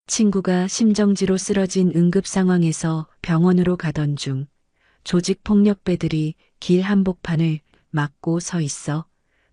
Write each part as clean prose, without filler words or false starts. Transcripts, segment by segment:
친구가 심정지로 쓰러진 응급 상황에서 병원으로 가던 중 조직폭력배들이 길 한복판을 막고 서 있어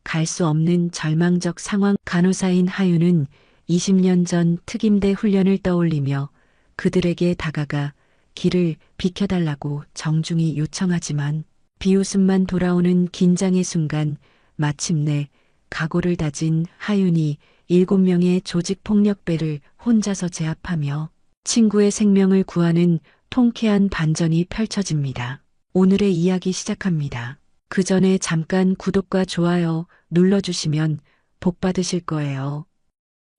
갈 수 없는 절망적 상황. 간호사인 하윤은 20년 전 특임대 훈련을 떠올리며 그들에게 다가가 길을 비켜달라고 정중히 요청하지만 비웃음만 돌아오는 긴장의 순간 마침내 각오를 다진 하윤이 7명의 조직폭력배를 혼자서 제압하며 친구의 생명을 구하는 통쾌한 반전이 펼쳐집니다. 오늘의 이야기 시작합니다. 그 전에 잠깐 구독과 좋아요 눌러주시면 복 받으실 거예요.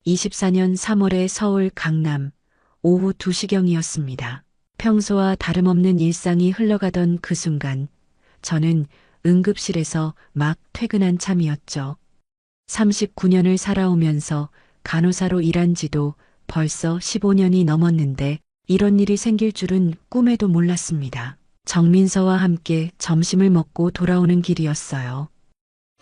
24년 3월의 서울 강남 오후 2시경이었습니다. 평소와 다름없는 일상이 흘러가던 그 순간 저는 응급실에서 막 퇴근한 참이었죠. 39년을 살아오면서 간호사로 일한 지도 벌써 15년이 넘었는데 이런 일이 생길 줄은 꿈에도 몰랐습니다. 정민서와 함께 점심을 먹고 돌아오는 길이었어요.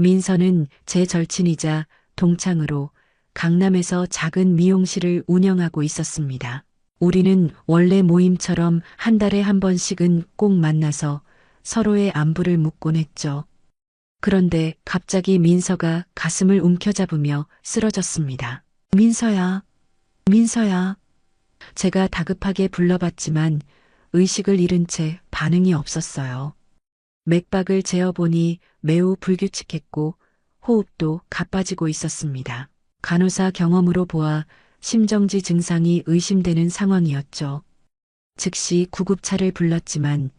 민서는 제 절친이자 동창으로 강남에서 작은 미용실을 운영하고 있었습니다. 우리는 원래 모임처럼 한 달에 한 번씩은 꼭 만나서 서로의 안부를 묻곤 했죠. 그런데 갑자기 민서가 가슴을 움켜잡으며 쓰러졌습니다. 민서야, 민서야. 제가 다급하게 불러봤지만 의식을 잃은 채 반응이 없었어요. 맥박을 재어보니 매우 불규칙했고 호흡도 가빠지고 있었습니다. 간호사 경험으로 보아 심정지 증상이 의심되는 상황이었죠. 즉시 구급차를 불렀지만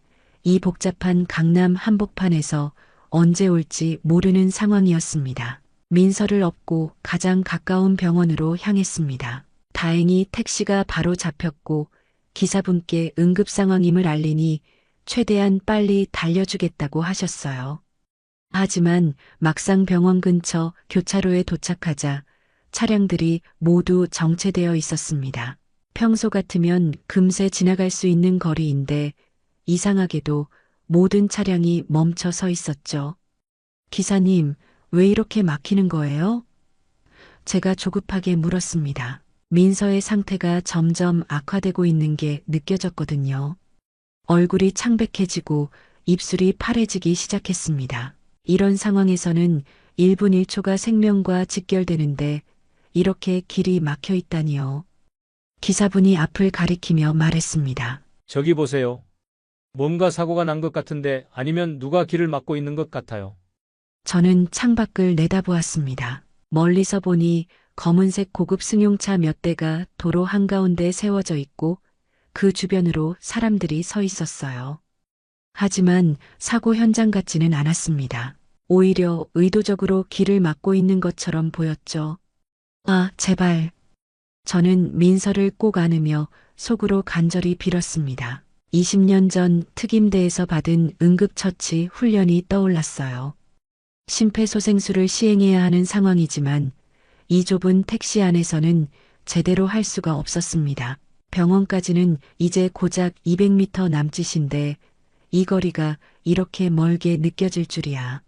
이 복잡한 강남 한복판에서 언제 올지 모르는 상황이었습니다. 민서를 업고 가장 가까운 병원으로 향했습니다. 다행히 택시가 바로 잡혔고 기사분께 응급 상황임을 알리니 최대한 빨리 달려주겠다고 하셨어요. 하지만 막상 병원 근처 교차로에 도착하자 차량들이 모두 정체되어 있었습니다. 평소 같으면 금세 지나갈 수 있는 거리인데 이상하게도 모든 차량이 멈춰 서 있었죠. 기사님, 왜 이렇게 막히는 거예요? 제가 조급하게 물었습니다. 민서의 상태가 점점 악화되고 있는 게 느껴졌거든요. 얼굴이 창백해지고 입술이 파래지기 시작했습니다. 이런 상황에서는 1분 1초가 생명과 직결되는데 이렇게 길이 막혀 있다니요. 기사분이 앞을 가리키며 말했습니다. 저기 보세요. 뭔가 사고가 난 것 같은데 아니면 누가 길을 막고 있는 것 같아요. 저는 창밖을 내다보았습니다. 멀리서 보니 검은색 고급 승용차 몇 대가 도로 한가운데 세워져 있고 그 주변으로 사람들이 서 있었어요. 하지만 사고 현장 같지는 않았습니다. 오히려 의도적으로 길을 막고 있는 것처럼 보였죠. 아, 제발. 저는 민서를 꼭 안으며 속으로 간절히 빌었습니다. 20년 전 특임대에서 받은 응급처치 훈련이 떠올랐어요. 심폐소생술을 시행해야 하는 상황이지만 이 좁은 택시 안에서는 제대로 할 수가 없었습니다. 병원까지는 이제 고작 200m 남짓인데 이 거리가 이렇게 멀게 느껴질 줄이야.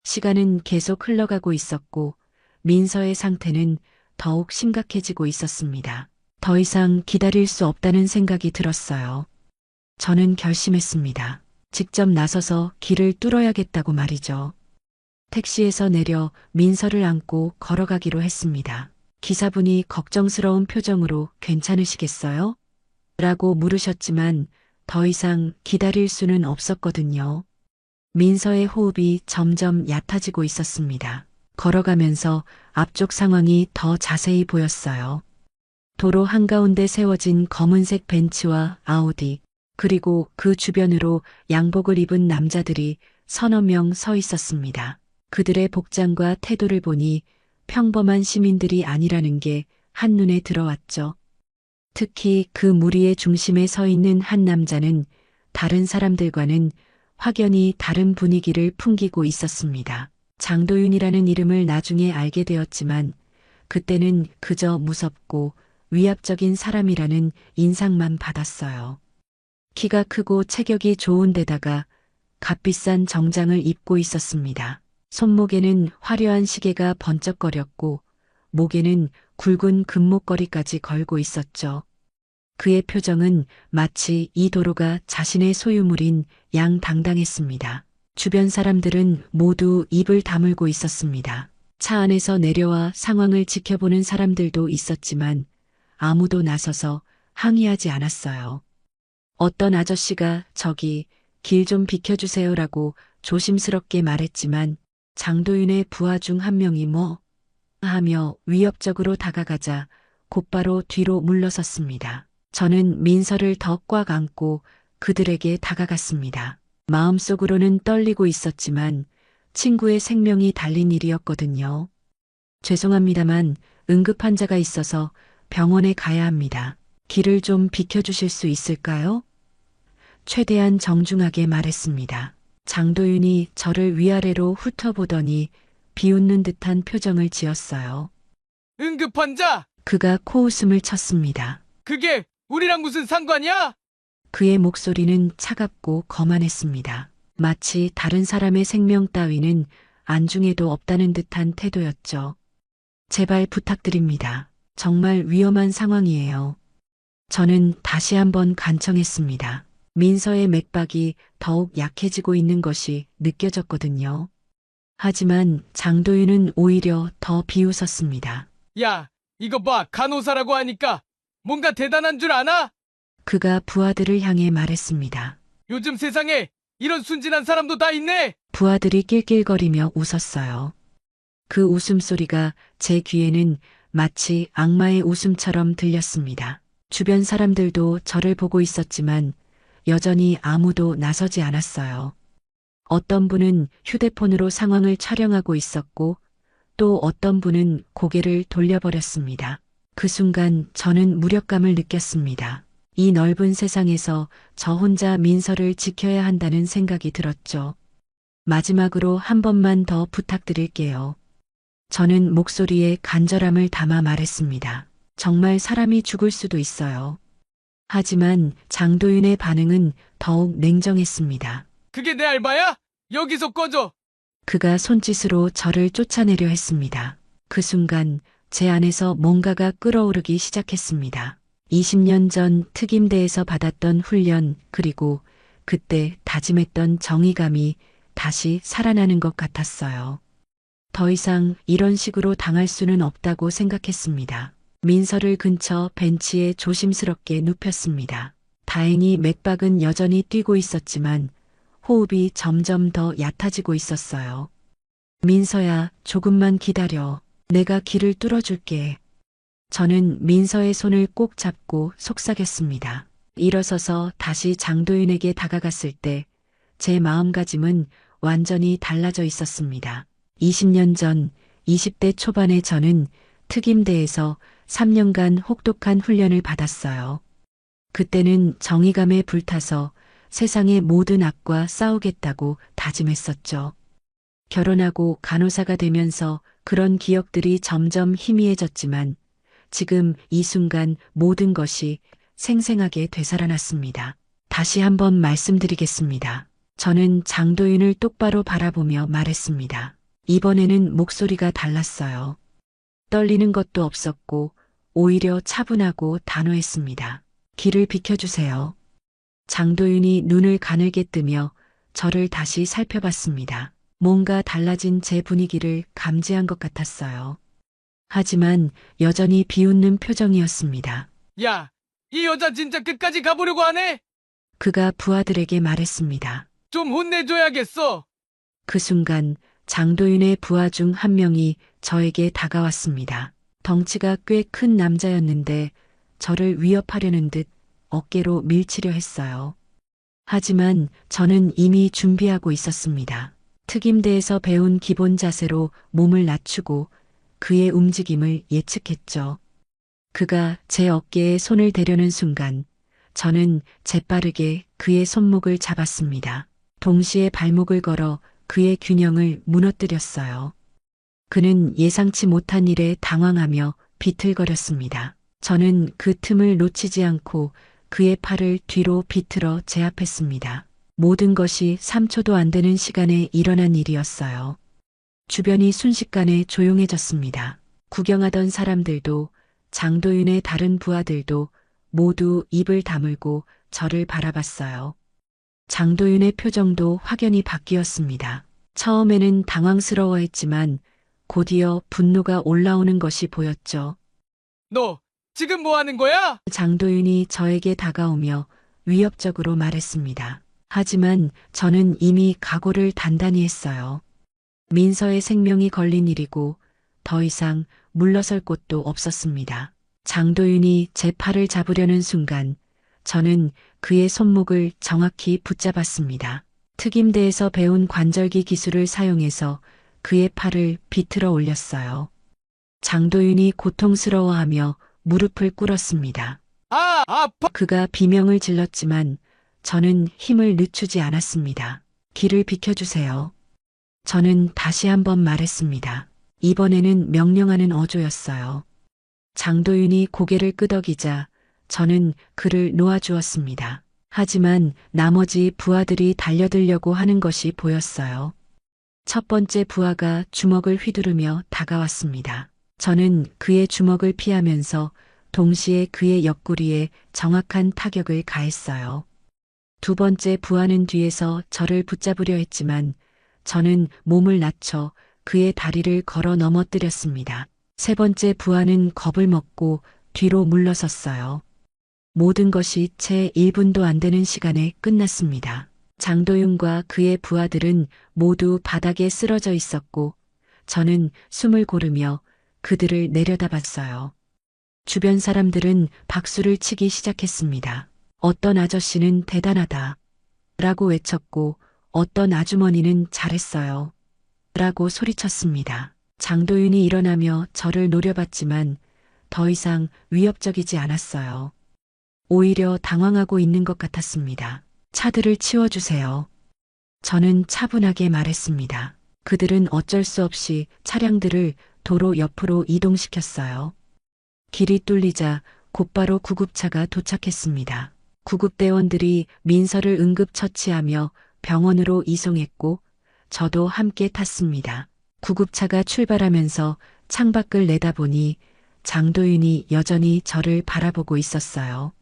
시간은 계속 흘러가고 있었고 민서의 상태는 더욱 심각해지고 있었습니다. 더 이상 기다릴 수 없다는 생각이 들었어요. 저는 결심했습니다. 직접 나서서 길을 뚫어야겠다고 말이죠. 택시에서 내려 민서를 안고 걸어가기로 했습니다. 기사분이 걱정스러운 표정으로 괜찮으시겠어요? 라고 물으셨지만 더 이상 기다릴 수는 없었거든요. 민서의 호흡이 점점 얕아지고 있었습니다. 걸어가면서 앞쪽 상황이 더 자세히 보였어요. 도로 한가운데 세워진 검은색 벤츠와 아우디, 그리고 그 주변으로 양복을 입은 남자들이 서너 명 서 있었습니다. 그들의 복장과 태도를 보니 평범한 시민들이 아니라는 게 한눈에 들어왔죠. 특히 그 무리의 중심에 서 있는 한 남자는 다른 사람들과는 확연히 다른 분위기를 풍기고 있었습니다. 장도윤이라는 이름을 나중에 알게 되었지만 그때는 그저 무섭고 위압적인 사람이라는 인상만 받았어요. 키가 크고 체격이 좋은 데다가 값비싼 정장을 입고 있었습니다. 손목에는 화려한 시계가 번쩍거렸고 목에는 굵은 금목걸이까지 걸고 있었죠. 그의 표정은 마치 이 도로가 자신의 소유물인 양당당했습니다. 주변 사람들은 모두 입을 다물고 있었습니다. 차 안에서 내려와 상황을 지켜보는 사람들도 있었지만 아무도 나서서 항의하지 않았어요. 어떤 아저씨가 저기 길 좀 비켜주세요라고 조심스럽게 말했지만 장도윤의 부하 중 한 명이 뭐 하며 위협적으로 다가가자 곧바로 뒤로 물러섰습니다. 저는 민서를 더 꽉 안고 그들에게 다가갔습니다. 마음속으로는 떨리고 있었지만 친구의 생명이 달린 일이었거든요. 죄송합니다만 응급 환자가 있어서 병원에 가야 합니다. 길을 좀 비켜주실 수 있을까요? 최대한 정중하게 말했습니다. 장도윤이 저를 위아래로 훑어보더니 비웃는 듯한 표정을 지었어요. 응급환자! 그가 코웃음을 쳤습니다. 그게 우리랑 무슨 상관이야? 그의 목소리는 차갑고 거만했습니다. 마치 다른 사람의 생명 따위는 안중에도 없다는 듯한 태도였죠. 제발 부탁드립니다. 정말 위험한 상황이에요. 저는 다시 한번 간청했습니다. 민서의 맥박이 더욱 약해지고 있는 것이 느껴졌거든요. 하지만 장도윤은 오히려 더 비웃었습니다. 야, 이거 봐, 간호사라고 하니까 뭔가 대단한 줄 아나? 그가 부하들을 향해 말했습니다. 요즘 세상에 이런 순진한 사람도 다 있네! 부하들이 낄낄거리며 웃었어요. 그 웃음소리가 제 귀에는 마치 악마의 웃음처럼 들렸습니다. 주변 사람들도 저를 보고 있었지만 여전히 아무도 나서지 않았어요. 어떤 분은 휴대폰으로 상황을 촬영하고 있었고 또 어떤 분은 고개를 돌려버렸습니다. 그 순간 저는 무력감을 느꼈습니다. 이 넓은 세상에서 저 혼자 민서를 지켜야 한다는 생각이 들었죠. 마지막으로 한 번만 더 부탁드릴게요. 저는 목소리에 간절함을 담아 말했습니다. 정말 사람이 죽을 수도 있어요. 하지만 장도윤의 반응은 더욱 냉정했습니다. 그게 내 알바야? 여기서 꺼져! 그가 손짓으로 저를 쫓아내려 했습니다. 그 순간 제 안에서 뭔가가 끓어오르기 시작했습니다. 20년 전 특임대에서 받았던 훈련 그리고 그때 다짐했던 정의감이 다시 살아나는 것 같았어요. 더 이상 이런 식으로 당할 수는 없다고 생각했습니다. 민서를 근처 벤치에 조심스럽게 눕혔습니다. 다행히 맥박은 여전히 뛰고 있었지만 호흡이 점점 더 얕아지고 있었어요. 민서야, 조금만 기다려. 내가 길을 뚫어줄게. 저는 민서의 손을 꼭 잡고 속삭였습니다. 일어서서 다시 장도윤에게 다가갔을 때 제 마음가짐은 완전히 달라져 있었습니다. 20년 전 20대 초반의 저는 특임대에서 3년간 혹독한 훈련을 받았어요. 그때는 정의감에 불타서 세상의 모든 악과 싸우겠다고 다짐했었죠. 결혼하고 간호사가 되면서 그런 기억들이 점점 희미해졌지만 지금 이 순간 모든 것이 생생하게 되살아났습니다. 다시 한번 말씀드리겠습니다. 저는 장도윤을 똑바로 바라보며 말했습니다. 이번에는 목소리가 달랐어요. 떨리는 것도 없었고 오히려 차분하고 단호했습니다. 길을 비켜주세요. 장도윤이 눈을 가늘게 뜨며 저를 다시 살펴봤습니다. 뭔가 달라진 제 분위기를 감지한 것 같았어요. 하지만 여전히 비웃는 표정이었습니다. 야, 이 여자 진짜 끝까지 가보려고 하네? 그가 부하들에게 말했습니다. 좀 혼내줘야겠어! 그 순간 장도윤의 부하 중 한 명이 저에게 다가왔습니다. 덩치가 꽤 큰 남자였는데 저를 위협하려는 듯 어깨로 밀치려 했어요. 하지만 저는 이미 준비하고 있었습니다. 특임대에서 배운 기본 자세로 몸을 낮추고 그의 움직임을 예측했죠. 그가 제 어깨에 손을 대려는 순간 저는 재빠르게 그의 손목을 잡았습니다. 동시에 발목을 걸어 그의 균형을 무너뜨렸어요. 그는 예상치 못한 일에 당황하며 비틀거렸습니다. 저는 그 틈을 놓치지 않고 그의 팔을 뒤로 비틀어 제압했습니다. 모든 것이 3초도 안 되는 시간에 일어난 일이었어요. 주변이 순식간에 조용해졌습니다. 구경하던 사람들도 장도윤의 다른 부하들도 모두 입을 다물고 저를 바라봤어요. 장도윤의 표정도 확연히 바뀌었습니다. 처음에는 당황스러워했지만 곧이어 분노가 올라오는 것이 보였죠. 너 지금 뭐 하는 거야? 장도윤이 저에게 다가오며 위협적으로 말했습니다. 하지만 저는 이미 각오를 단단히 했어요. 민서의 생명이 걸린 일이고 더 이상 물러설 곳도 없었습니다. 장도윤이 제 팔을 잡으려는 순간 저는 그의 손목을 정확히 붙잡았습니다. 특임대에서 배운 관절기 기술을 사용해서 그의 팔을 비틀어 올렸어요. 장도윤이 고통스러워하며 무릎을 꿇었습니다. 아, 아파! 그가 비명을 질렀지만 저는 힘을 늦추지 않았습니다. 길을 비켜주세요. 저는 다시 한번 말했습니다. 이번에는 명령하는 어조였어요. 장도윤이 고개를 끄덕이자 저는 그를 놓아주었습니다. 하지만 나머지 부하들이 달려들려고 하는 것이 보였어요. 첫 번째 부하가 주먹을 휘두르며 다가왔습니다. 저는 그의 주먹을 피하면서 동시에 그의 옆구리에 정확한 타격을 가했어요. 두 번째 부하는 뒤에서 저를 붙잡으려 했지만 저는 몸을 낮춰 그의 다리를 걸어 넘어뜨렸습니다. 세 번째 부하는 겁을 먹고 뒤로 물러섰어요. 모든 것이 채 1분도 안 되는 시간에 끝났습니다. 장도윤과 그의 부하들은 모두 바닥에 쓰러져 있었고 저는 숨을 고르며 그들을 내려다봤어요. 주변 사람들은 박수를 치기 시작했습니다. 어떤 아저씨는 대단하다 라고 외쳤고 어떤 아주머니는 잘했어요 라고 소리쳤습니다. 장도윤이 일어나며 저를 노려봤지만 더 이상 위협적이지 않았어요. 오히려 당황하고 있는 것 같았습니다. 차들을 치워주세요. 저는 차분하게 말했습니다. 그들은 어쩔 수 없이 차량들을 도로 옆으로 이동시켰어요. 길이 뚫리자 곧바로 구급차가 도착했습니다. 구급대원들이 민서를 응급처치하며 병원으로 이송했고 저도 함께 탔습니다. 구급차가 출발하면서 창밖을 내다보니 장도윤이 여전히 저를 바라보고 있었어요.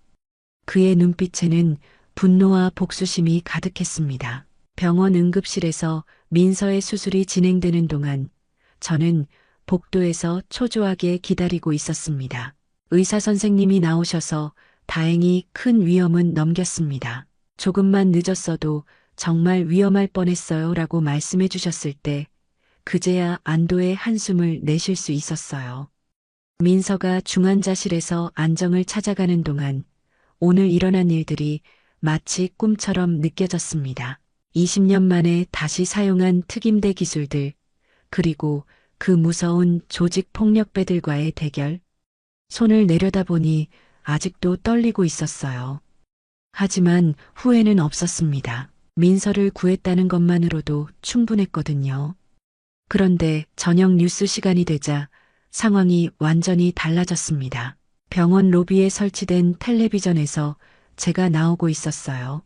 그의 눈빛에는 분노와 복수심이 가득했습니다. 병원 응급실에서 민서의 수술이 진행되는 동안 저는 복도에서 초조하게 기다리고 있었습니다. 의사 선생님이 나오셔서 다행히 큰 위험은 넘겼습니다. 조금만 늦었어도 정말 위험할 뻔했어요 라고 말씀해 주셨을 때 그제야 안도의 한숨을 내쉴 수 있었어요. 민서가 중환자실에서 안정을 찾아가는 동안 오늘 일어난 일들이 마치 꿈처럼 느껴졌습니다. 20년 만에 다시 사용한 특임대 기술들, 그리고 그 무서운 조직 폭력배들과의 대결. 손을 내려다보니 아직도 떨리고 있었어요. 하지만 후회는 없었습니다. 민서를 구했다는 것만으로도 충분했거든요. 그런데 저녁 뉴스 시간이 되자 상황이 완전히 달라졌습니다. 병원 로비에 설치된 텔레비전에서 제가 나오고 있었어요.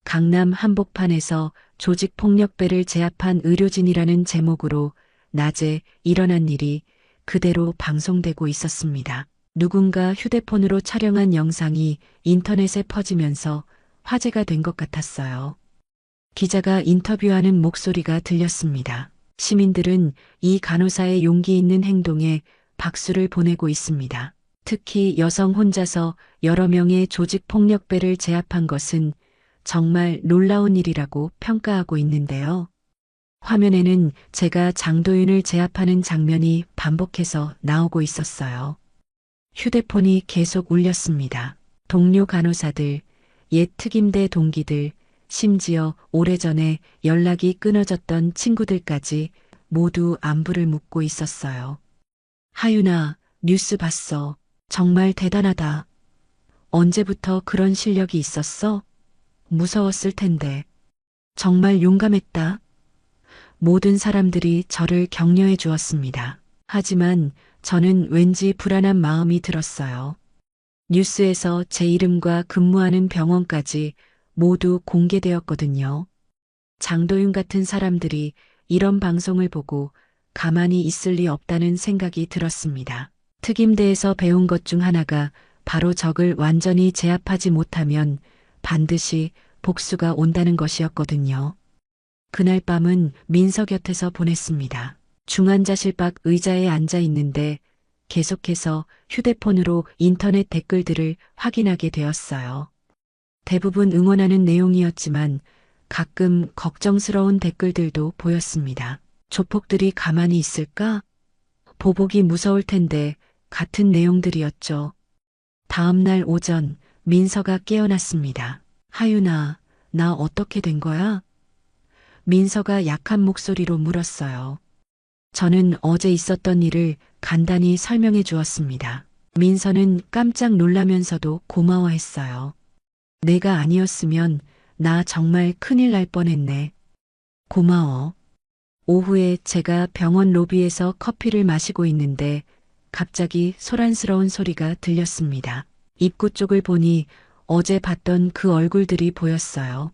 강남 한복판에서 조직폭력배를 제압한 의료진이라는 제목으로 낮에 일어난 일이 그대로 방송되고 있었습니다. 누군가 휴대폰으로 촬영한 영상이 인터넷에 퍼지면서 화제가 된 것 같았어요. 기자가 인터뷰하는 목소리가 들렸습니다. 시민들은 이 간호사의 용기 있는 행동에 박수를 보내고 있습니다. 특히 여성 혼자서 여러 명의 조직폭력배를 제압한 것은 정말 놀라운 일이라고 평가하고 있는데요. 화면에는 제가 장도윤을 제압하는 장면이 반복해서 나오고 있었어요. 휴대폰이 계속 울렸습니다. 동료 간호사들, 옛 특임대 동기들, 심지어 오래전에 연락이 끊어졌던 친구들까지 모두 안부를 묻고 있었어요. 하윤아, 뉴스 봤어. 정말 대단하다. 언제부터 그런 실력이 있었어? 무서웠을 텐데. 정말 용감했다. 모든 사람들이 저를 격려해 주었습니다. 하지만 저는 왠지 불안한 마음이 들었어요. 뉴스에서 제 이름과 근무하는 병원까지 모두 공개되었거든요. 장도윤 같은 사람들이 이런 방송을 보고 가만히 있을 리 없다는 생각이 들었습니다. 특임대에서 배운 것 중 하나가 바로 적을 완전히 제압하지 못하면 반드시 복수가 온다는 것이었거든요. 그날 밤은 민서 곁에서 보냈습니다. 중환자실 밖 의자에 앉아 있는데 계속해서 휴대폰으로 인터넷 댓글들을 확인하게 되었어요. 대부분 응원하는 내용이었지만 가끔 걱정스러운 댓글들도 보였습니다. 조폭들이 가만히 있을까? 보복이 무서울 텐데 같은 내용들이었죠. 다음 날 오전 민서가 깨어났습니다. 하윤아, 나 어떻게 된 거야? 민서가 약한 목소리로 물었어요. 저는 어제 있었던 일을 간단히 설명해 주었습니다. 민서는 깜짝 놀라면서도 고마워했어요. 내가 아니었으면 나 정말 큰일 날 뻔했네. 고마워. 오후에 제가 병원 로비에서 커피를 마시고 있는데 갑자기 소란스러운 소리가 들렸습니다. 입구 쪽을 보니 어제 봤던 그 얼굴들이 보였어요.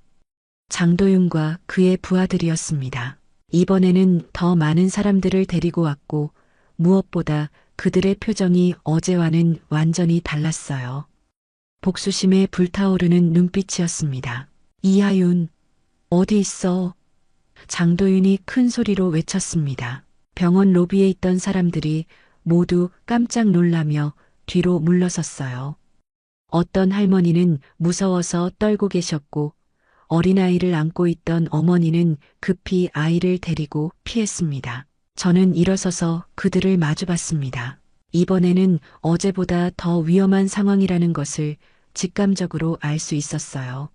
장도윤과 그의 부하들이었습니다. 이번에는 더 많은 사람들을 데리고 왔고 무엇보다 그들의 표정이 어제와는 완전히 달랐어요. 복수심에 불타오르는 눈빛이었습니다. 이하윤, 어디 있어? 장도윤이 큰 소리로 외쳤습니다. 병원 로비에 있던 사람들이 모두 깜짝 놀라며 뒤로 물러섰어요. 어떤 할머니는 무서워서 떨고 계셨고 어린아이를 안고 있던 어머니는 급히 아이를 데리고 피했습니다. 저는 일어서서 그들을 마주봤습니다. 이번에는 어제보다 더 위험한 상황이라는 것을 직감적으로 알 수 있었어요.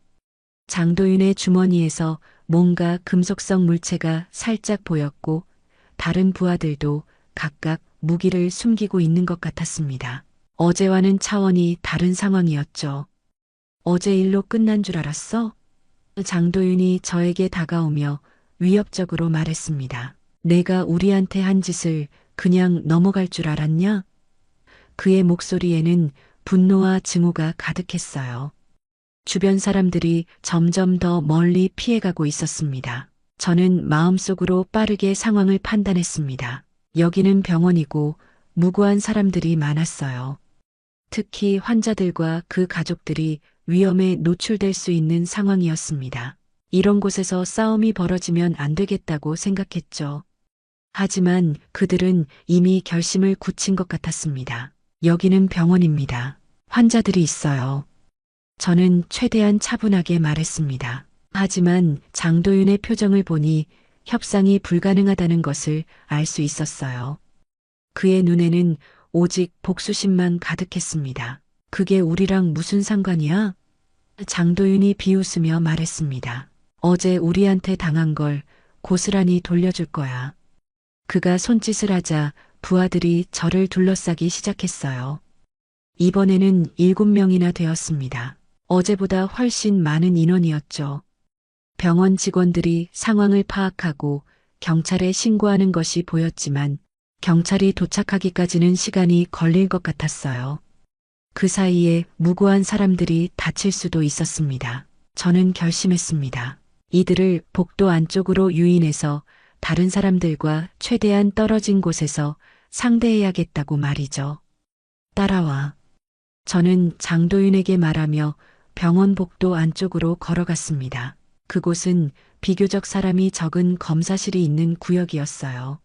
장도윤의 주머니에서 뭔가 금속성 물체가 살짝 보였고 다른 부하들도 각각 무기를 숨기고 있는 것 같았습니다. 어제와는 차원이 다른 상황이었죠. 어제 일로 끝난 줄 알았어? 장도윤이 저에게 다가오며 위협적으로 말했습니다. 내가 우리한테 한 짓을 그냥 넘어갈 줄 알았냐? 그의 목소리에는 분노와 증오가 가득했어요. 주변 사람들이 점점 더 멀리 피해가고 있었습니다. 저는 마음속으로 빠르게 상황을 판단했습니다. 여기는 병원이고 무고한 사람들이 많았어요. 특히 환자들과 그 가족들이 위험에 노출될 수 있는 상황이었습니다. 이런 곳에서 싸움이 벌어지면 안 되겠다고 생각했죠. 하지만 그들은 이미 결심을 굳힌 것 같았습니다. 여기는 병원입니다. 환자들이 있어요. 저는 최대한 차분하게 말했습니다. 하지만 장도윤의 표정을 보니 협상이 불가능하다는 것을 알 수 있었어요. 그의 눈에는 오직 복수심만 가득했습니다. 그게 우리랑 무슨 상관이야? 장도윤이 비웃으며 말했습니다. 어제 우리한테 당한 걸 고스란히 돌려줄 거야. 그가 손짓을 하자 부하들이 저를 둘러싸기 시작했어요. 이번에는 7명이나 되었습니다. 어제보다 훨씬 많은 인원이었죠. 병원 직원들이 상황을 파악하고 경찰에 신고하는 것이 보였지만 경찰이 도착하기까지는 시간이 걸릴 것 같았어요. 그 사이에 무고한 사람들이 다칠 수도 있었습니다. 저는 결심했습니다. 이들을 복도 안쪽으로 유인해서 다른 사람들과 최대한 떨어진 곳에서 상대해야겠다고 말이죠. 따라와. 저는 장도윤에게 말하며 병원 복도 안쪽으로 걸어갔습니다. 그곳은 비교적 사람이 적은 검사실이 있는 구역이었어요.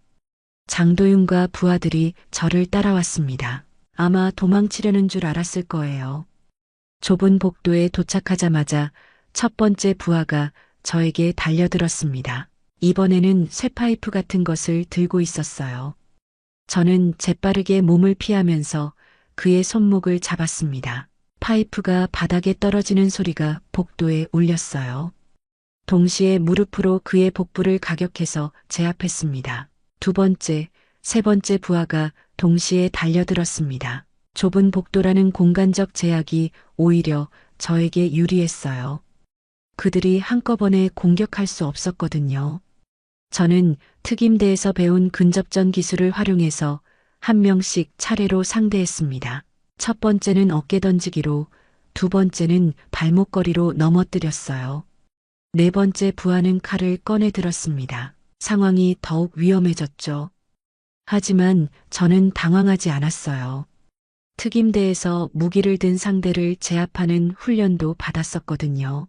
장도윤과 부하들이 저를 따라왔습니다. 아마 도망치려는 줄 알았을 거예요. 좁은 복도에 도착하자마자 첫 번째 부하가 저에게 달려들었습니다. 이번에는 쇠파이프 같은 것을 들고 있었어요. 저는 재빠르게 몸을 피하면서 그의 손목을 잡았습니다. 파이프가 바닥에 떨어지는 소리가 복도에 울렸어요. 동시에 무릎으로 그의 복부를 가격해서 제압했습니다. 두 번째, 세 번째 부하가 동시에 달려들었습니다. 좁은 복도라는 공간적 제약이 오히려 저에게 유리했어요. 그들이 한꺼번에 공격할 수 없었거든요. 저는 특임대에서 배운 근접전 기술을 활용해서 한 명씩 차례로 상대했습니다. 첫 번째는 어깨 던지기로, 두 번째는 발목걸이로 넘어뜨렸어요. 네 번째 부하는 칼을 꺼내 들었습니다. 상황이 더욱 위험해졌죠. 하지만 저는 당황하지 않았어요. 특임대에서 무기를 든 상대를 제압하는 훈련도 받았었거든요.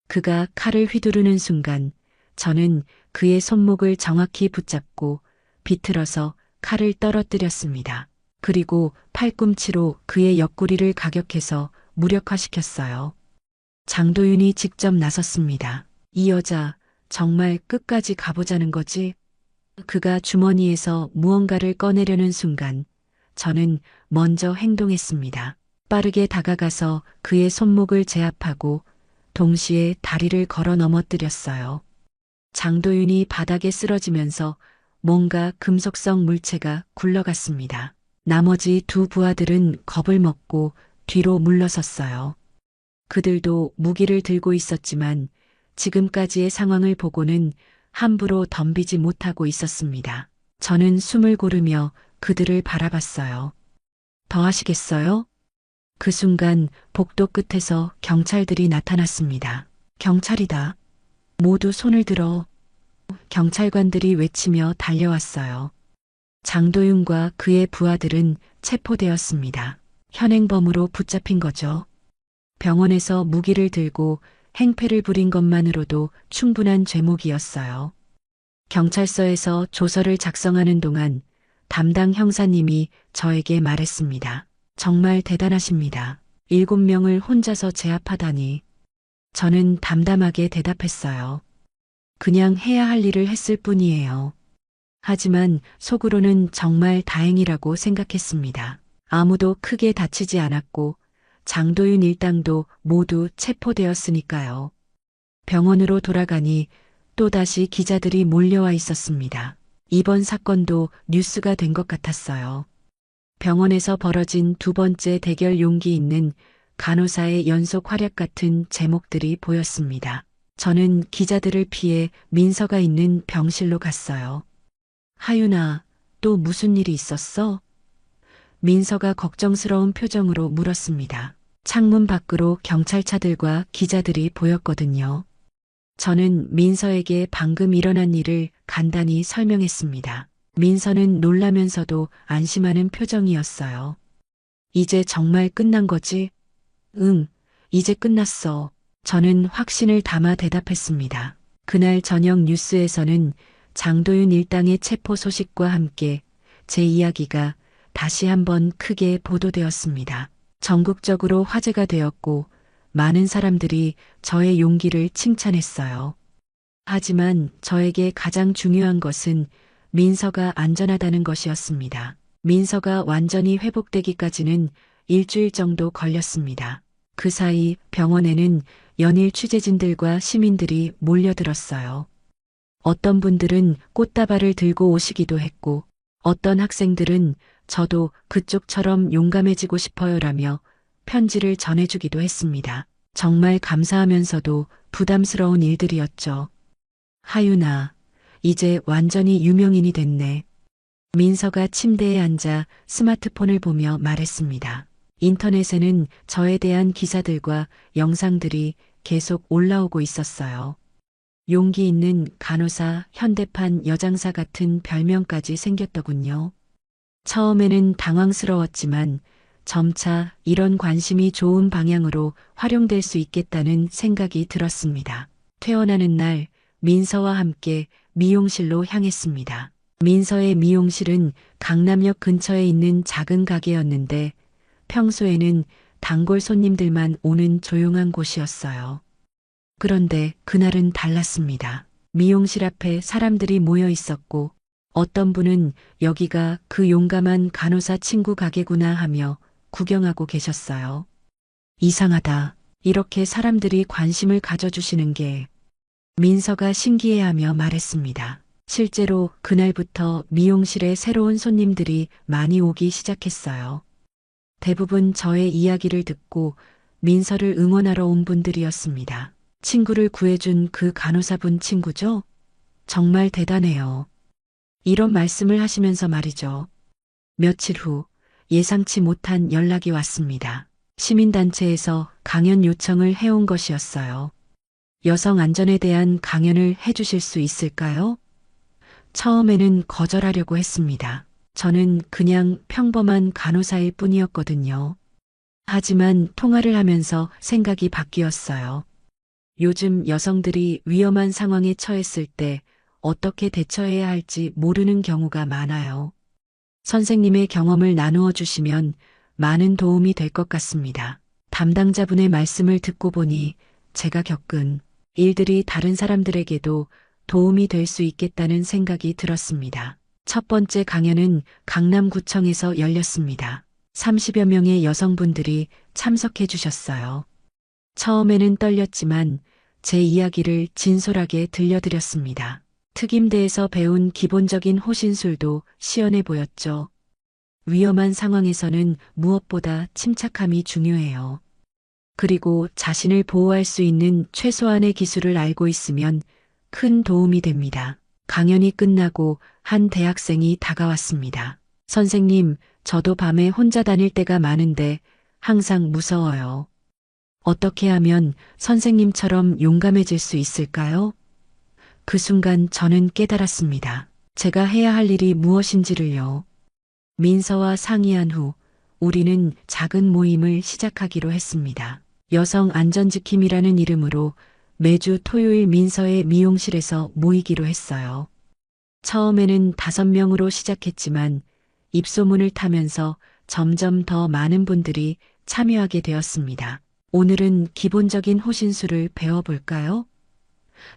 그가 칼을 휘두르는 순간 저는 그의 손목을 정확히 붙잡고 비틀어서 칼을 떨어뜨렸습니다. 그리고 팔꿈치로 그의 옆구리를 가격해서 무력화시켰어요. 장도윤이 직접 나섰습니다. 이 여자 정말 끝까지 가보자는 거지? 그가 주머니에서 무언가를 꺼내려는 순간 저는 먼저 행동했습니다. 빠르게 다가가서 그의 손목을 제압하고 동시에 다리를 걸어 넘어뜨렸어요. 장도윤이 바닥에 쓰러지면서 뭔가 금속성 물체가 굴러갔습니다. 나머지 두 부하들은 겁을 먹고 뒤로 물러섰어요. 그들도 무기를 들고 있었지만 지금까지의 상황을 보고는 함부로 덤비지 못하고 있었습니다. 저는 숨을 고르며 그들을 바라봤어요. 더 하시겠어요? 그 순간 복도 끝에서 경찰들이 나타났습니다. 경찰이다. 모두 손을 들어. 경찰관들이 외치며 달려왔어요. 장도윤과 그의 부하들은 체포되었습니다. 현행범으로 붙잡힌 거죠. 병원에서 무기를 들고 행패를 부린 것만으로도 충분한 죄목이었어요. 경찰서에서 조서를 작성하는 동안 담당 형사님이 저에게 말했습니다. 정말 대단하십니다. 7명을 혼자서 제압하다니. 저는 담담하게 대답했어요. 그냥 해야 할 일을 했을 뿐이에요. 하지만 속으로는 정말 다행이라고 생각했습니다. 아무도 크게 다치지 않았고 장도윤 일당도 모두 체포되었으니까요. 병원으로 돌아가니 또다시 기자들이 몰려와 있었습니다. 이번 사건도 뉴스가 된 것 같았어요. 병원에서 벌어진 두 번째 대결 용기 있는 간호사의 연속 활약 같은 제목들이 보였습니다. 저는 기자들을 피해 민서가 있는 병실로 갔어요. 하윤아, 또 무슨 일이 있었어? 민서가 걱정스러운 표정으로 물었습니다. 창문 밖으로 경찰차들과 기자들이 보였거든요. 저는 민서에게 방금 일어난 일을 간단히 설명했습니다. 민서는 놀라면서도 안심하는 표정이었어요. 이제 정말 끝난 거지? 응, 이제 끝났어. 저는 확신을 담아 대답했습니다. 그날 저녁 뉴스에서는 장도윤 일당의 체포 소식과 함께 제 이야기가 다시 한번 크게 보도되었습니다. 전국적으로 화제가 되었고 많은 사람들이 저의 용기를 칭찬했어요. 하지만 저에게 가장 중요한 것은 민서가 안전하다는 것이었습니다. 민서가 완전히 회복되기까지는 일주일 정도 걸렸습니다. 그 사이 병원에는 연일 취재진들과 시민들이 몰려들었어요. 어떤 분들은 꽃다발을 들고 오시기도 했고 어떤 학생들은 저도 그쪽처럼 용감해지고 싶어요라며 편지를 전해주기도 했습니다. 정말 감사하면서도 부담스러운 일들이었죠. 하윤아, 이제 완전히 유명인이 됐네. 민서가 침대에 앉아 스마트폰을 보며 말했습니다. 인터넷에는 저에 대한 기사들과 영상들이 계속 올라오고 있었어요. 용기 있는 간호사, 현대판 여장사 같은 별명까지 생겼더군요. 처음에는 당황스러웠지만 점차 이런 관심이 좋은 방향으로 활용될 수 있겠다는 생각이 들었습니다. 퇴원하는 날 민서와 함께 미용실로 향했습니다. 민서의 미용실은 강남역 근처에 있는 작은 가게였는데 평소에는 단골 손님들만 오는 조용한 곳이었어요. 그런데 그날은 달랐습니다. 미용실 앞에 사람들이 모여 있었고 어떤 분은 여기가 그 용감한 간호사 친구 가게구나 하며 구경하고 계셨어요. 이상하다. 이렇게 사람들이 관심을 가져주시는 게. 민서가 신기해하며 말했습니다. 실제로 그날부터 미용실에 새로운 손님들이 많이 오기 시작했어요. 대부분 저의 이야기를 듣고 민서를 응원하러 온 분들이었습니다. 친구를 구해준 그 간호사분 친구죠? 정말 대단해요. 이런 말씀을 하시면서 말이죠. 며칠 후 예상치 못한 연락이 왔습니다. 시민단체에서 강연 요청을 해온 것이었어요. 여성 안전에 대한 강연을 해주실 수 있을까요? 처음에는 거절하려고 했습니다. 저는 그냥 평범한 간호사일 뿐이었거든요. 하지만 통화를 하면서 생각이 바뀌었어요. 요즘 여성들이 위험한 상황에 처했을 때 어떻게 대처해야 할지 모르는 경우가 많아요. 선생님의 경험을 나누어 주시면 많은 도움이 될 것 같습니다. 담당자분의 말씀을 듣고 보니 제가 겪은 일들이 다른 사람들에게도 도움이 될 수 있겠다는 생각이 들었습니다. 첫 번째 강연은 강남구청에서 열렸습니다. 30여 명의 여성분들이 참석해 주셨어요. 처음에는 떨렸지만 제 이야기를 진솔하게 들려드렸습니다. 특임대에서 배운 기본적인 호신술도 시원해 보였죠. 위험한 상황에서는 무엇보다 침착함이 중요해요. 그리고 자신을 보호할 수 있는 최소한의 기술을 알고 있으면 큰 도움이 됩니다. 강연이 끝나고 한 대학생이 다가왔습니다. 선생님, 저도 밤에 혼자 다닐 때가 많은데 항상 무서워요. 어떻게 하면 선생님처럼 용감해질 수 있을까요? 그 순간 저는 깨달았습니다. 제가 해야 할 일이 무엇인지를요. 민서와 상의한 후 우리는 작은 모임을 시작하기로 했습니다. 여성 안전지킴이라는 이름으로 매주 토요일 민서의 미용실에서 모이기로 했어요. 처음에는 5명으로 시작했지만 입소문을 타면서 점점 더 많은 분들이 참여하게 되었습니다. 오늘은 기본적인 호신술을 배워볼까요?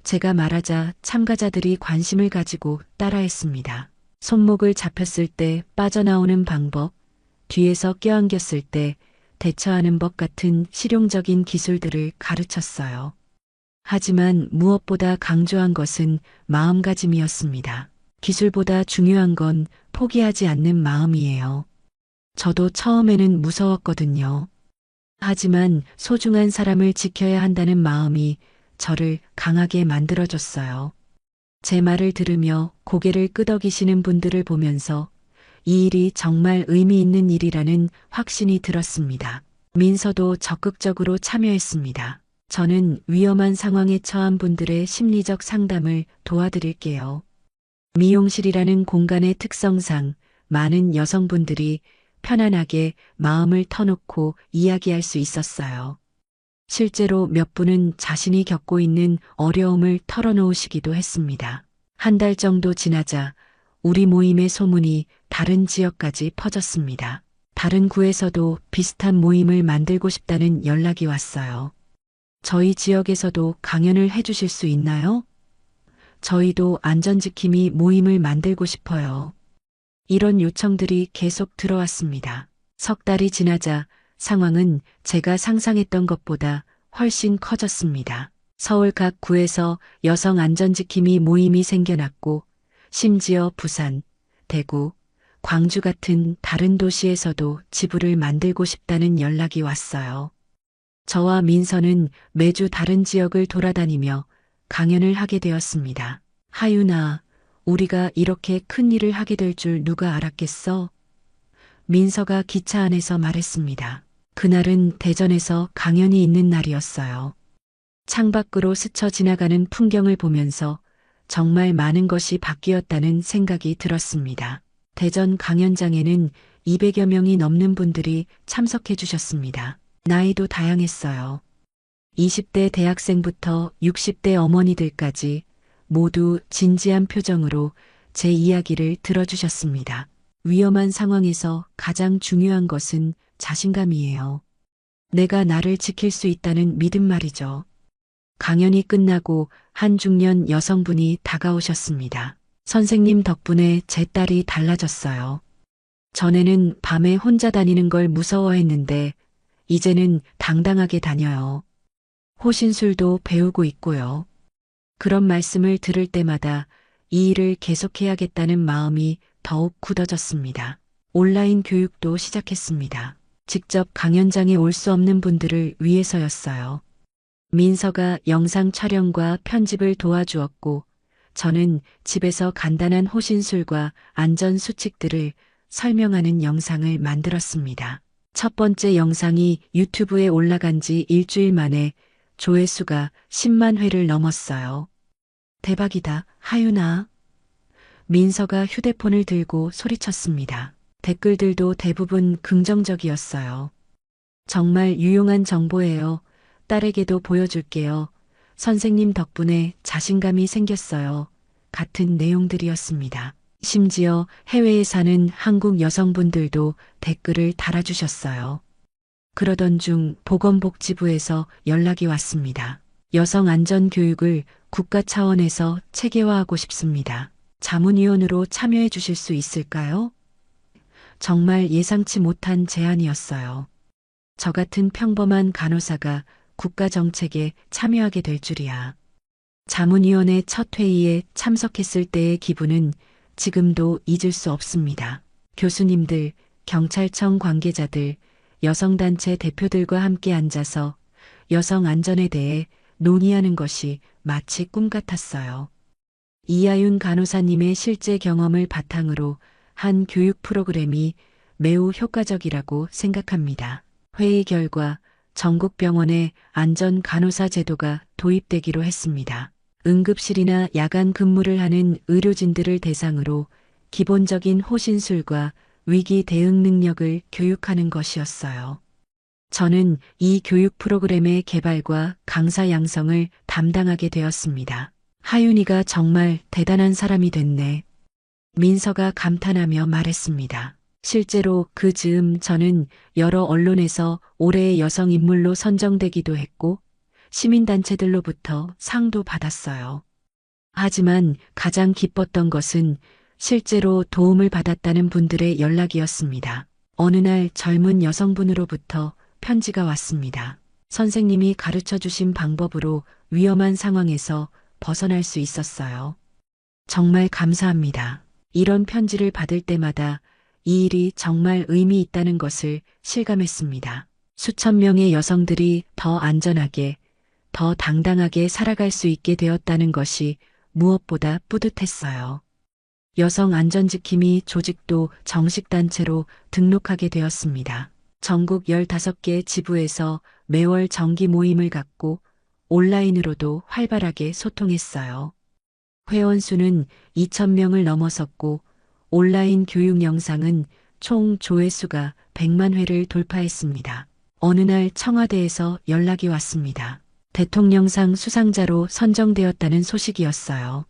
제가 말하자 참가자들이 관심을 가지고 따라했습니다. 손목을 잡혔을 때 빠져나오는 방법, 뒤에서 껴안겼을 때 대처하는 법 같은 실용적인 기술들을 가르쳤어요. 하지만 무엇보다 강조한 것은 마음가짐이었습니다. 기술보다 중요한 건 포기하지 않는 마음이에요. 저도 처음에는 무서웠거든요. 하지만 소중한 사람을 지켜야 한다는 마음이 저를 강하게 만들어줬어요. 제 말을 들으며 고개를 끄덕이시는 분들을 보면서 이 일이 정말 의미 있는 일이라는 확신이 들었습니다. 민서도 적극적으로 참여했습니다. 저는 위험한 상황에 처한 분들의 심리적 상담을 도와드릴게요. 미용실이라는 공간의 특성상 많은 여성분들이 편안하게 마음을 터놓고 이야기할 수 있었어요. 실제로 몇 분은 자신이 겪고 있는 어려움을 털어놓으시기도 했습니다. 한 달 정도 지나자 우리 모임의 소문이 다른 지역까지 퍼졌습니다. 다른 구에서도 비슷한 모임을 만들고 싶다는 연락이 왔어요. 저희 지역에서도 강연을 해주실 수 있나요? 저희도 안전지킴이 모임을 만들고 싶어요. 이런 요청들이 계속 들어왔습니다. 석 달이 지나자 상황은 제가 상상했던 것보다 훨씬 커졌습니다. 서울 각 구에서 여성 안전지킴이 모임이 생겨났고 심지어 부산, 대구, 광주 같은 다른 도시에서도 지부를 만들고 싶다는 연락이 왔어요. 저와 민서는 매주 다른 지역을 돌아다니며 강연을 하게 되었습니다. 하윤아, 우리가 이렇게 큰 일을 하게 될 줄 누가 알았겠어? 민서가 기차 안에서 말했습니다. 그날은 대전에서 강연이 있는 날이었어요. 창밖으로 스쳐 지나가는 풍경을 보면서 정말 많은 것이 바뀌었다는 생각이 들었습니다. 대전 강연장에는 200여 명이 넘는 분들이 참석해 주셨습니다. 나이도 다양했어요. 20대 대학생부터 60대 어머니들까지 모두 진지한 표정으로 제 이야기를 들어주셨습니다. 위험한 상황에서 가장 중요한 것은 자신감이에요. 내가 나를 지킬 수 있다는 믿음 말이죠. 강연이 끝나고 한 중년 여성분이 다가오셨습니다. 선생님 덕분에 제 딸이 달라졌어요. 전에는 밤에 혼자 다니는 걸 무서워했는데 이제는 당당하게 다녀요. 호신술도 배우고 있고요. 그런 말씀을 들을 때마다 이 일을 계속해야겠다는 마음이 더욱 굳어졌습니다. 온라인 교육도 시작했습니다. 직접 강연장에 올 수 없는 분들을 위해서였어요. 민서가 영상 촬영과 편집을 도와주었고 저는 집에서 간단한 호신술과 안전 수칙들을 설명하는 영상을 만들었습니다. 첫 번째 영상이 유튜브에 올라간 지 일주일 만에 조회수가 10만 회를 넘었어요. 대박이다, 하윤아. 민서가 휴대폰을 들고 소리쳤습니다. 댓글들도 대부분 긍정적이었어요. 정말 유용한 정보예요. 딸에게도 보여줄게요. 선생님 덕분에 자신감이 생겼어요. 같은 내용들이었습니다. 심지어 해외에 사는 한국 여성분들도 댓글을 달아주셨어요. 그러던 중 보건복지부에서 연락이 왔습니다. 여성 안전 교육을 국가 차원에서 체계화하고 싶습니다. 자문위원으로 참여해 주실 수 있을까요? 정말 예상치 못한 제안이었어요. 저 같은 평범한 간호사가 국가 정책에 참여하게 될 줄이야. 자문위원회 첫 회의에 참석했을 때의 기분은 지금도 잊을 수 없습니다. 교수님들, 경찰청 관계자들, 여성단체 대표들과 함께 앉아서 여성 안전에 대해 논의하는 것이 마치 꿈 같았어요. 이하윤 간호사님의 실제 경험을 바탕으로 한 교육 프로그램이 매우 효과적이라고 생각합니다. 회의 결과 전국 병원에 안전 간호사 제도가 도입되기로 했습니다. 응급실이나 야간 근무를 하는 의료진들을 대상으로 기본적인 호신술과 위기 대응 능력을 교육하는 것이었어요. 저는 이 교육 프로그램의 개발과 강사 양성을 담당하게 되었습니다. 하윤이가 정말 대단한 사람이 됐네. 민서가 감탄하며 말했습니다. 실제로 그 즈음 저는 여러 언론에서 올해의 여성 인물로 선정되기도 했고 시민단체들로부터 상도 받았어요. 하지만 가장 기뻤던 것은 실제로 도움을 받았다는 분들의 연락이었습니다. 어느 날 젊은 여성분으로부터 편지가 왔습니다. 선생님이 가르쳐 주신 방법으로 위험한 상황에서 벗어날 수 있었어요. 정말 감사합니다. 이런 편지를 받을 때마다 이 일이 정말 의미 있다는 것을 실감했습니다. 수천 명의 여성들이 더 안전하게, 더 당당하게 살아갈 수 있게 되었다는 것이 무엇보다 뿌듯했어요. 여성 안전지킴이 조직도 정식단체로 등록하게 되었습니다. 전국 15개 지부에서 매월 정기 모임을 갖고 온라인으로도 활발하게 소통했어요. 회원 수는 2,000명을 넘어섰고 온라인 교육 영상은 총 조회수가 100만 회를 돌파했습니다. 어느 날 청와대에서 연락이 왔습니다. 대통령상 수상자로 선정되었다는 소식이었어요.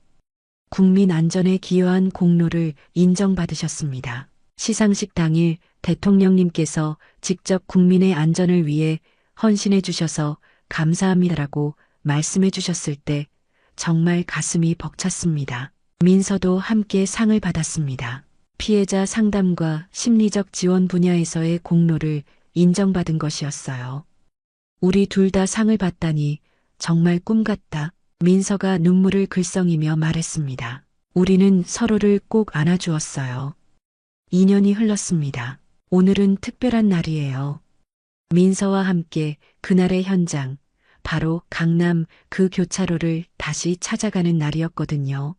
국민 안전에 기여한 공로를 인정받으셨습니다. 시상식 당일 대통령님께서 직접 국민의 안전을 위해 헌신해 주셔서 감사합니다라고 말씀해 주셨을 때 정말 가슴이 벅찼습니다. 민서도 함께 상을 받았습니다. 피해자 상담과 심리적 지원 분야에서의 공로를 인정받은 것이었어요. 우리 둘 다 상을 받다니 정말 꿈 같다. 민서가 눈물을 글썽이며 말했습니다. 우리는 서로를 꼭 안아주었어요. 2년이 흘렀습니다. 오늘은 특별한 날이에요. 민서와 함께 그날의 현장, 바로 강남 그 교차로를 다시 찾아가는 날이었거든요.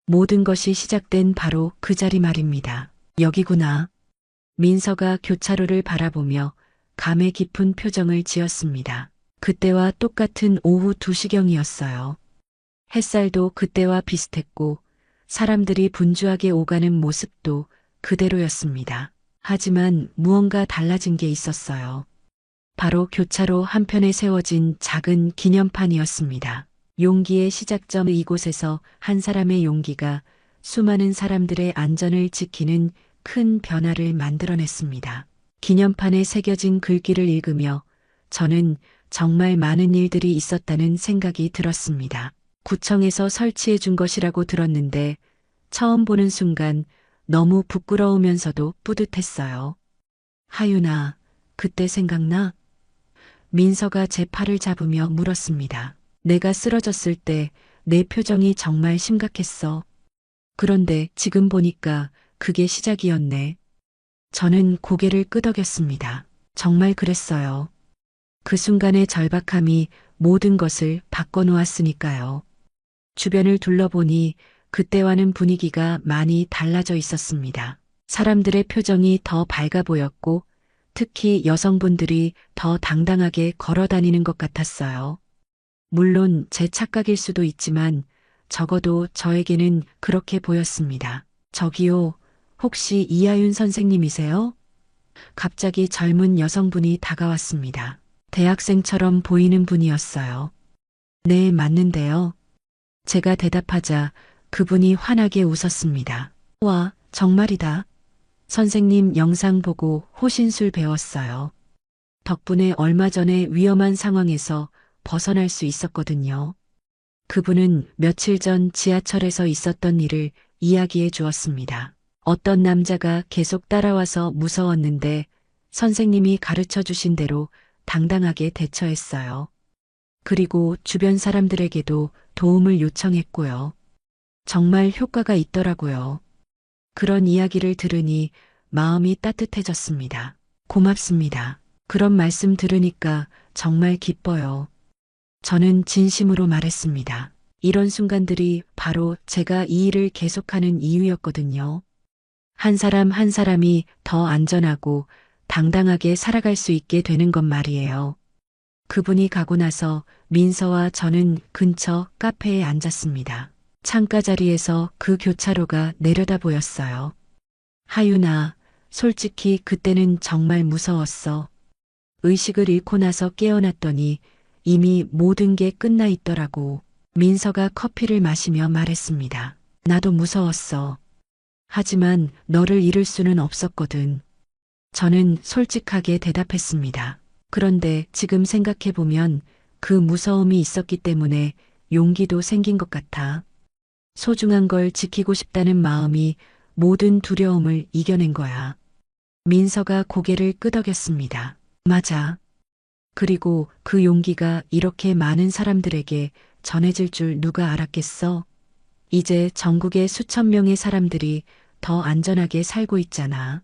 모든 것이 시작된 바로 그 자리 말입니다. 여기구나. 민서가 교차로를 바라보며 감회 깊은 표정을 지었습니다. 그때와 똑같은 오후 2시경이었어요. 햇살도 그때와 비슷했고 사람들이 분주하게 오가는 모습도 그대로였습니다. 하지만 무언가 달라진 게 있었어요. 바로 교차로 한편에 세워진 작은 기념판이었습니다. 용기의 시작점 이곳에서 한 사람의 용기가 수많은 사람들의 안전을 지키는 큰 변화를 만들어냈습니다. 기념판에 새겨진 글귀를 읽으며 저는 정말 많은 일들이 있었다는 생각이 들었습니다. 구청에서 설치해 준 것이라고 들었는데 처음 보는 순간 너무 부끄러우면서도 뿌듯했어요. 하윤아, 그때 생각나? 민서가 제 팔을 잡으며 물었습니다. 내가 쓰러졌을 때 내 표정이 정말 심각했어. 그런데 지금 보니까 그게 시작이었네. 저는 고개를 끄덕였습니다. 정말 그랬어요. 그 순간의 절박함이 모든 것을 바꿔놓았으니까요. 주변을 둘러보니 그때와는 분위기가 많이 달라져 있었습니다. 사람들의 표정이 더 밝아 보였고 특히 여성분들이 더 당당하게 걸어 다니는 것 같았어요. 물론 제 착각일 수도 있지만 적어도 저에게는 그렇게 보였습니다. 저기요, 혹시 이하윤 선생님이세요? 갑자기 젊은 여성분이 다가왔습니다. 대학생처럼 보이는 분이었어요. 네, 맞는데요. 제가 대답하자 그분이 환하게 웃었습니다. 와, 정말이다. 선생님 영상 보고 호신술 배웠어요. 덕분에 얼마 전에 위험한 상황에서 벗어날 수 있었거든요. 그분은 며칠 전 지하철에서 있었던 일을 이야기해 주었습니다. 어떤 남자가 계속 따라와서 무서웠는데 선생님이 가르쳐 주신 대로 당당하게 대처했어요. 그리고 주변 사람들에게도 도움을 요청했고요. 정말 효과가 있더라고요. 그런 이야기를 들으니 마음이 따뜻해졌습니다. 고맙습니다. 그런 말씀 들으니까 정말 기뻐요. 저는 진심으로 말했습니다. 이런 순간들이 바로 제가 이 일을 계속하는 이유였거든요. 한 사람 한 사람이 더 안전하고 당당하게 살아갈 수 있게 되는 것 말이에요. 그분이 가고 나서 민서와 저는 근처 카페에 앉았습니다. 창가 자리에서 그 교차로가 내려다 보였어요. 하윤아, 솔직히 그때는 정말 무서웠어. 의식을 잃고 나서 깨어났더니 이미 모든 게 끝나 있더라고. 민서가 커피를 마시며 말했습니다. 나도 무서웠어. 하지만 너를 잃을 수는 없었거든. 저는 솔직하게 대답했습니다. 그런데 지금 생각해보면 그 무서움이 있었기 때문에 용기도 생긴 것 같아. 소중한 걸 지키고 싶다는 마음이 모든 두려움을 이겨낸 거야. 민서가 고개를 끄덕였습니다. 맞아. 그리고 그 용기가 이렇게 많은 사람들에게 전해질 줄 누가 알았겠어? 이제 전국의 수천 명의 사람들이 더 안전하게 살고 있잖아.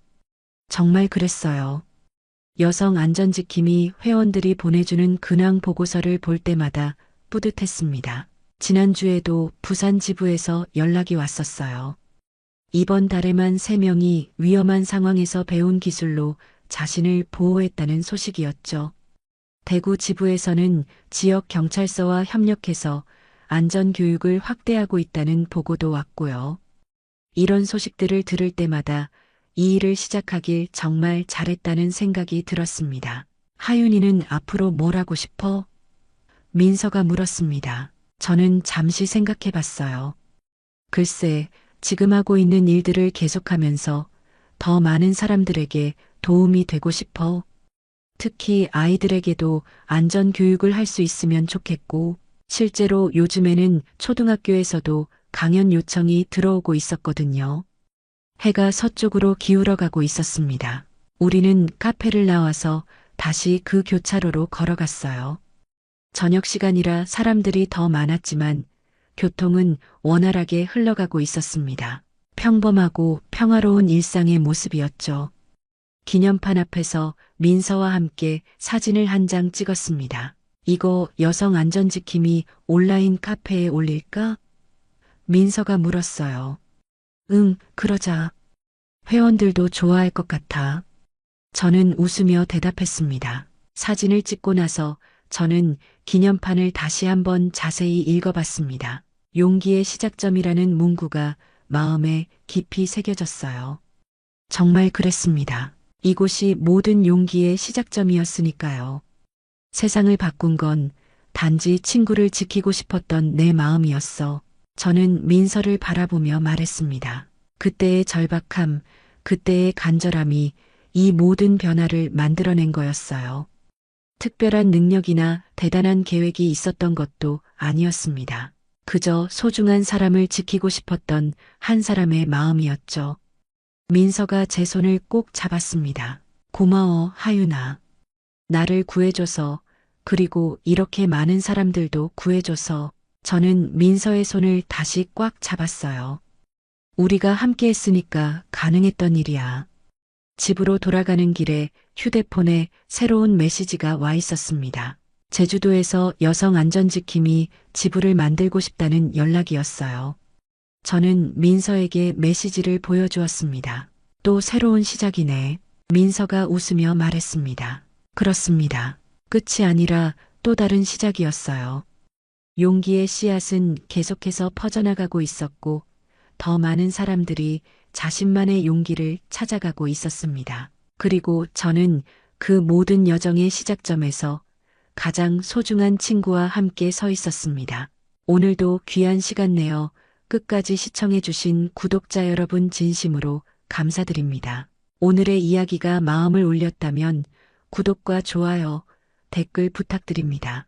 정말 그랬어요. 여성 안전지킴이 회원들이 보내주는 근황 보고서를 볼 때마다 뿌듯했습니다. 지난주에도 부산 지부에서 연락이 왔었어요. 이번 달에만 3명이 위험한 상황에서 배운 기술로 자신을 보호했다는 소식이었죠. 대구 지부에서는 지역 경찰서와 협력해서 안전교육을 확대하고 있다는 보고도 왔고요. 이런 소식들을 들을 때마다 이 일을 시작하길 정말 잘했다는 생각이 들었습니다. 하윤이는 앞으로 뭘 하고 싶어? 민서가 물었습니다. 저는 잠시 생각해 봤어요. 글쎄, 지금 하고 있는 일들을 계속하면서 더 많은 사람들에게 도움이 되고 싶어. 특히 아이들에게도 안전교육을 할 수 있으면 좋겠고, 실제로 요즘에는 초등학교에서도 강연 요청이 들어오고 있었거든요. 해가 서쪽으로 기울어가고 있었습니다. 우리는 카페를 나와서 다시 그 교차로로 걸어갔어요. 저녁 시간이라 사람들이 더 많았지만 교통은 원활하게 흘러가고 있었습니다. 평범하고 평화로운 일상의 모습이었죠. 기념판 앞에서 민서와 함께 사진을 한 장 찍었습니다. 이거 여성 안전지킴이 온라인 카페에 올릴까? 민서가 물었어요. 응, 그러자. 회원들도 좋아할 것 같아. 저는 웃으며 대답했습니다. 사진을 찍고 나서 저는 기념판을 다시 한번 자세히 읽어봤습니다. 용기의 시작점이라는 문구가 마음에 깊이 새겨졌어요. 정말 그랬습니다. 이곳이 모든 용기의 시작점이었으니까요. 세상을 바꾼 건 단지 친구를 지키고 싶었던 내 마음이었어. 저는 민서를 바라보며 말했습니다. 그때의 절박함, 그때의 간절함이 이 모든 변화를 만들어낸 거였어요. 특별한 능력이나 대단한 계획이 있었던 것도 아니었습니다. 그저 소중한 사람을 지키고 싶었던 한 사람의 마음이었죠. 민서가 제 손을 꼭 잡았습니다. 고마워, 하윤아. 나를 구해줘서, 그리고 이렇게 많은 사람들도 구해줘서. 저는 민서의 손을 다시 꽉 잡았어요. 우리가 함께 했으니까 가능했던 일이야. 집으로 돌아가는 길에 휴대폰에 새로운 메시지가 와 있었습니다. 제주도에서 여성 안전지킴이 지부를 만들고 싶다는 연락이었어요. 저는 민서에게 메시지를 보여주었습니다. 또 새로운 시작이네. 민서가 웃으며 말했습니다. 그렇습니다. 끝이 아니라 또 다른 시작이었어요. 용기의 씨앗은 계속해서 퍼져나가고 있었고 더 많은 사람들이 자신만의 용기를 찾아가고 있었습니다. 그리고 저는 그 모든 여정의 시작점에서 가장 소중한 친구와 함께 서 있었습니다. 오늘도 귀한 시간 내어 끝까지 시청해주신 구독자 여러분 진심으로 감사드립니다. 오늘의 이야기가 마음을 울렸다면 구독과 좋아요, 댓글 부탁드립니다.